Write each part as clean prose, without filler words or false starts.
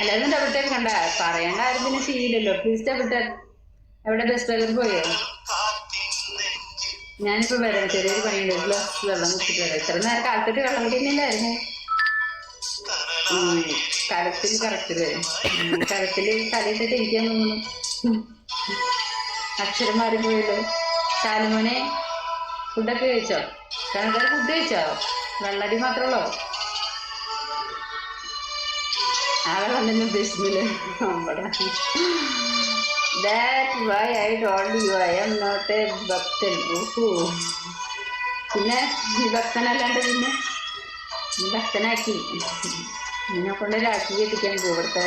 എല്ലാവരും double tap കണ്ട പറയാൻ കാര്യത്തിന് ശീലല്ലോ. Please double tap. എവിടെ ബസ് ഡ്രൈവർ പോയോ? ഞാനിപ്പോ വരാം, ചെറിയൊരു പണിയുണ്ട്. ഒരു ഗ്ലാസ് വെള്ളം കുടിച്ചിട്ട് വരാം. ഇത്ര നേരം കാലത്തിട്ട് വെള്ളം കുടിക്കുന്നില്ലായിരുന്നു. കരത്തിൽ കറക്റ്റ് വരും. കരത്തില് തലയിട്ടിട്ട് ഇരിക്കാൻ തോന്നുന്നു. അക്ഷരം മാറിപ്പോയല്ലോ. ശാലുമോനെ ഫുഡൊക്കെ കഴിച്ചോ? കണക്കാർ ഫുഡ് കഴിച്ചോ? വെള്ളടി മാത്രമല്ലോ. ആ വെള്ളം തന്നെ ഉദ്ദേശിക്കുന്നില്ലേ നമ്മുടെ. That's why I told you I am not a ഭക്തൻ. പിന്നെ ഭക്തനല്ലാണ്ട് പിന്നെ ഭക്തനാക്കി നിന്നെ കൊണ്ട് രാഷ്ട്രീയ എത്തിക്കാൻ പോകും ഇവിടുത്തെ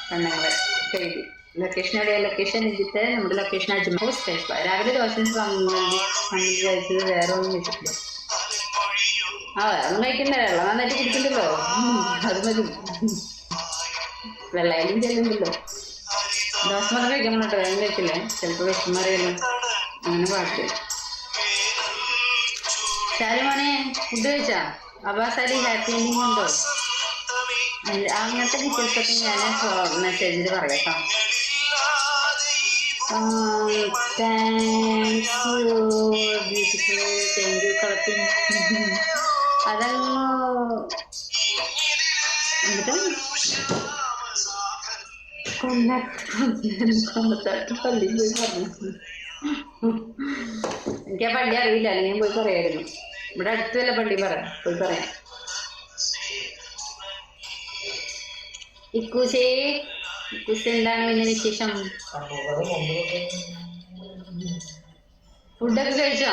പെണ്ണുങ്ങളെ കഴുകി. ലൊക്കേഷൻ എവിടെയാ? ലൊക്കേഷൻ ഇതിത്തെ നമ്മുടെ ലൊക്കേഷൻ അജ്മോ സ്റ്റേഷ. രാവിലെ ദോശ കഴിച്ചത് വേറെ ഒന്നും വെച്ചിട്ടില്ല. ഒന്നും കഴിക്കണ്ട. വെള്ളം നന്നായിട്ട് കുടിക്കണ്ടല്ലോ, അത് മതി. വെള്ളയിലും ചെല്ലുണ്ടല്ലോ. ദോശ മാത്രം കഴിക്കാൻ കേട്ടോ, വേഗം കഴിക്കില്ലേ, ചിലപ്പോൾ വിഷമറിയല്ലോ. അങ്ങനെ പാട്ട്. ശാലുമോനെ ഫുഡ് കഴിച്ചാ? അബ്ബാസാലി ഹാപ്പി എൻഡിങ് ഉണ്ടോ? അങ്ങനത്തെ ഡീറ്റെയിൽസ് ഒക്കെ ഞാൻ മെസ്സേജിൽ പറയാം. Thanks beautiful. Thank you collecting. അതങ്ങ് എന്നിട്ടും കൊന്നത്താട്ട് പള്ളിയിൽ പോയി പറഞ്ഞു. എനിക്ക് ആ പള്ളി അറിയില്ല, അല്ലെങ്കിൽ ഞാൻ പോയി പറയായിരുന്നു. ഇവിടെ അടുത്ത് വല്ല പള്ളി പോയി പറയാം. ഇക്കൂസേ എന്താണ് പിന്നെ വിശേഷം? ഫുഡൊക്കെ കഴിച്ചോ?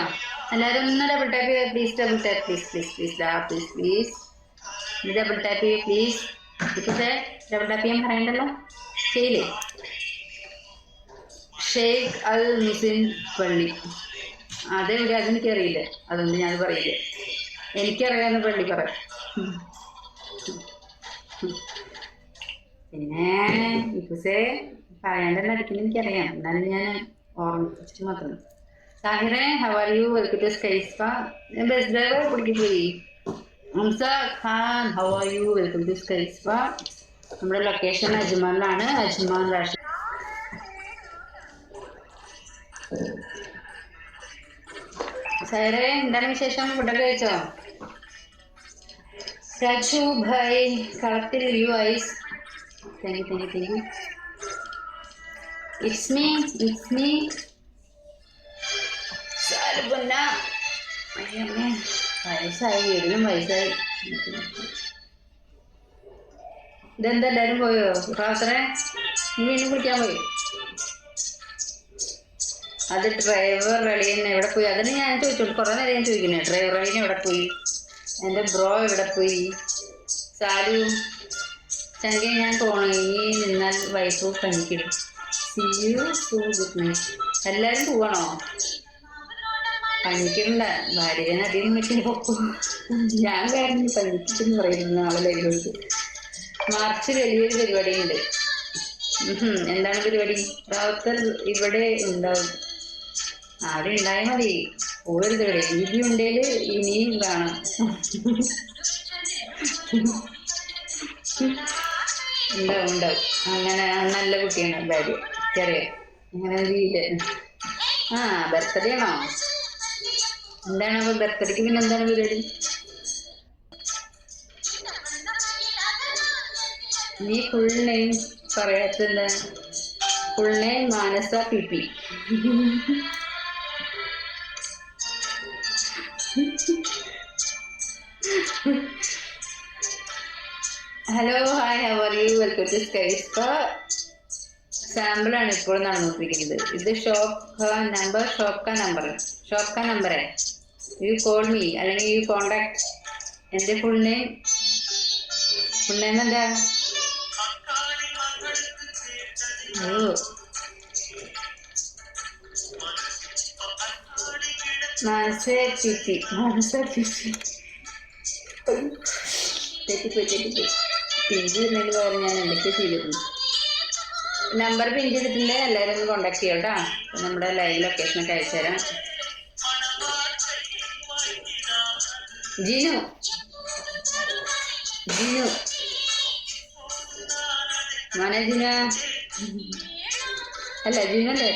എല്ലാവരും ഒന്ന് ഡബിൾ ടാപ്പ് ചെയ്യുക please. Double tap please please please please please. Double tap ചെയ്യുക പ്ലീസ്. ഇക്കൂസേ ഡബിൾ ടാപ്പ് ചെയ്യാൻ പറയണ്ടല്ലോ, ചെയ്യില്ലേ? ഷെയ്ഖ് അൽ മുസിൻ പള്ളി അതെവിടെ? അതെനിക്കറിയില്ല, അതുകൊണ്ട് ഞാൻ പറയില്ല. എനിക്കറിയാവുന്ന പള്ളി പറയാം. പിന്നെ ഇപ്പസേ പറയാണ്ട് തന്നെ അടിക്കുന്ന എനിക്കറിയാം, എന്നാലും ഞാൻ ഓർമ്മിപ്പിച്ചിട്ട് മാത്രം. സാഹിറെ how are you? Welcome to Skyspa. Bus driver കുടിക്ക് പോയി. Hamza Khan how are you? Welcome to Skyspa. നമ്മുടെ ലൊക്കേഷൻ അജ്മാനിലാണ്. അജ്മാൻ രാഷ്ട്രീയ സാറേ എന്താണ് വിശേഷം? ഫുഡൊക്കെ കഴിച്ചോ? Raju Bhai collect review ice. Thank you thank you thank you. It's me സാലുപൊന്ന. അയ്യമ്മേ വയസ്സായി, വീടിനും വയസ്സായി. ഇതെന്താ എല്ലാവരും പോയോ? റാസറെ നീ വീണ്ടും കുളിക്കാൻ പോയി? അത് ഡ്രൈവർ അളിയൻ എവിടെ പോയി? അതിന് ഞാൻ ചോദിച്ചോളൂ, കുറെ നേരം ഞാൻ ചോദിക്കുന്നേ. ഡ്രൈവർ അളിയൻ എവിടെ പോയി? എൻ്റെ ബ്രോ എവിടെ പോയി? സാലു ചങ്കെ ഞാൻ പോണു, ഇനി നിന്നാൽ വൈഫ് പനിക്കിടും. See you so good night. എല്ലാവരും പോവാണോ? പനിക്കണ്ട, ഭാര്യനെ അധികം വെച്ചാൽ പൊക്കും. ഞാൻ കാരണം പനിക്കിട്ടെന്ന് പറയുന്നു. നാളെ ലൈവിലോട്ട് മാർച്ച് വലിയൊരു പരിപാടിയുണ്ട്. എന്താണ് പരിപാടി? റാവുത്തർ ഇവിടെ ഉണ്ടാവും. അവിടെ ഉണ്ടായാൽ മതി, പോകരുത്. ഇവിടെ ഇനി ഉണ്ടെങ്കിൽ ഇനിയും കാണാം. ഉണ്ടാവും. അങ്ങനെ നല്ല കുട്ടിയാണ് ഭാര്യ, ചെറിയ അങ്ങനെ വീട്. ബർത്ത്ഡേ ആണോ? എന്താണ് അപ്പൊ ബർത്ത്ഡേക്ക്? പിന്നെ എന്താണ് പരിപാടി? നീ ഫുൾ നെയിം പറയാത്തെന്താ? Full name Manasa PP. Hello hi how are you? Welcome to Skyspa. സാമ്പിളാണ് ഇപ്പോൾ നടന്നുകൊണ്ടിരിക്കുന്നത്. ഇത് ഷോപ്പ് കാ നമ്പർ യു കോൾ മീ അല്ലെങ്കിൽ യു കോണ്ടാക്ട്. എൻ്റെ ഫുൾ നെയിം എന്താ? മാനസ PP. തെറ്റിപ്പോയി. പിഞ്ച് ഇല്ലെങ്കിൽ വേറെ ഞാൻ എന്തൊക്കെ ചെയ്തിരുന്നു. നമ്പർ പിൻ ചെയ്തിട്ടുണ്ട്, എല്ലാവരും ഒന്ന് കോണ്ടാക്ട് ചെയ്യാം കേട്ടോ. നമ്മുടെ ലൈവ് ലൊക്കേഷനൊക്കെ അയച്ചു തരാം. ജിനു മോനെ ജിന. അല്ല ജിനല്ലേ?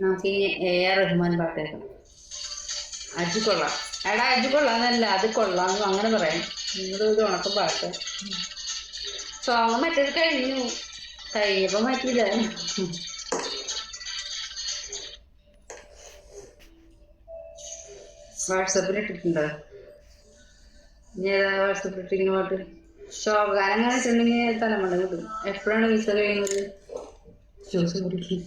നമുക്ക് ഇനി AR റഹ്മാൻ പാട്ടേക്കാം. അജ് കൊള്ളാം. എടാ അജ് കൊള്ളാന്നല്ല, അത് കൊള്ളാന്ന് അങ്ങനെ പറയാം. നിങ്ങളുടെ ഒരു ഉണക്കം പാട്ട് സോങ് മറ്റേത് കഴിഞ്ഞപ്പോ മാറ്റിയില്ല. വാട്സപ്പിൽ ഇട്ടിട്ടുണ്ടോ? ഇനി ഏതാ വാട്സപ്പിൽ ഇട്ടിരിക്കുന്ന പാട്ട്? ശോകാനം അങ്ങനെ ഇട്ടുണ്ടെങ്കിൽ തലമുണ്ട കിട്ടും. എപ്പോഴാണ് വിസ കഴിയുന്നത്? ചോദിച്ചു കൊടുക്കി.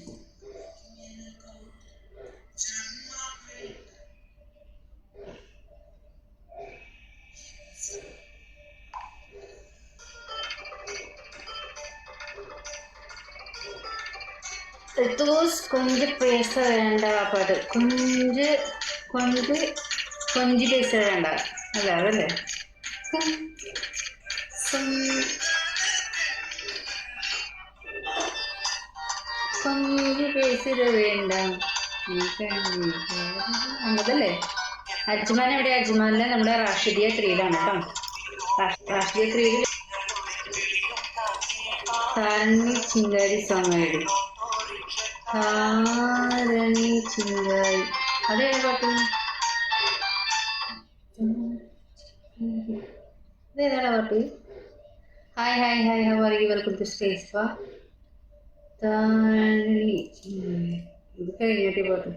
കൊഞ്ച് പൈസ വേണ്ട പാട്ട്. കൊഞ്ച് കൊഞ്ച് കൊഞ്ച് പൈസ വേണ്ട അല്ല അതല്ലേ? കൊഞ്ച് പൈസ വേണ്ട അങ്ങനല്ലേ? അജ്മാൻ എവിടെ? അജ്മാനിലെ നമ്മുടെ റാഷിദിയ 3-ലാണ് കേട്ടോ. റാഷിദിയ 3 താരണി ചിങ്കാരി സോങ് എഴുതി. താരണി ചിങ്കാരി അതേതാ പാട്ട്? ഇതേതാണ് പാട്ട്? Hi hi hi how are you? Welcome to space. താരണി ഇത് കഴിഞ്ഞിട്ട് പാട്ട്.